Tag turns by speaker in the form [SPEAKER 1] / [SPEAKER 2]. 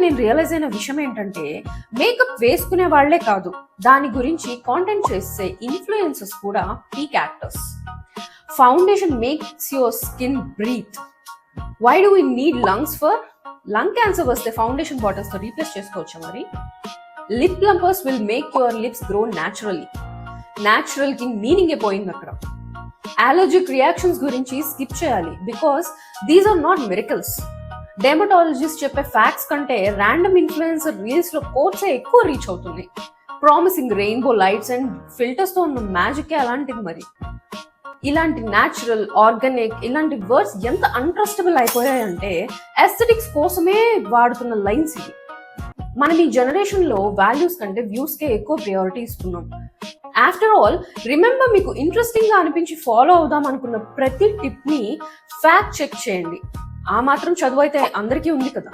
[SPEAKER 1] నేను రియలైజ్ అయిన విషయం ఏంటంటే మేకప్ వేసుకునే వాళ్లే కాదు, దాని గురించి కాంటెంట్ చేసే ఇన్ఫ్లుయెన్సర్స్ కూడా peak actors. Foundation makes your skin breathe. Why do we need lungs for? Lung cancer వస్తే ఫౌండేషన్ బాటిల్స్ తో రీప్లేస్ చేసుకోవచ్చా మరి? Lip plumpers will make your lips grow naturally. Natural కి మీనింగ్ పోయింది అక్కడ. అలర్జిక్ రియాక్షన్స్ గురించి skip చేయాలి, because these are not miracles. Dermatologist చెప్పే ఫ్యాక్ట్స్ కంటే ర్యాండమ్ ఇన్ఫ్లుయెన్సర్ రీల్స్ లో కోట్సే ఎక్కువ రీచ్ అవుతుంది. Promising rainbow lights and filters తో ఉన్న మ్యాజిక్ అలాంటిది. మరి ఇలాంటి న్యాచురల్, ఆర్గానిక్ ఇలాంటి వర్డ్స్ ఎంత అన్ట్రస్టబుల్ అయిపోయాయంటే ఎస్థెటిక్స్ కోసమే వాడుతున్న లైన్స్ ఇవి. మనం ఈ జనరేషన్ లో వాల్యూస్ కంటే వ్యూస్ కే ఎక్కువ ప్రయారిటీ ఇస్తున్నాం. ఆఫ్టర్ ఆల్, రిమెంబర్, మీకు ఇంట్రెస్టింగ్ గా అనిపించి ఫాలో అవుదాం అనుకున్న ప్రతి టిప్ ని ఫ్యాక్ట్ చెక్ చేయండి. ఆ మాత్రం చదువు అయితే అందరికీ ఉంది కదా.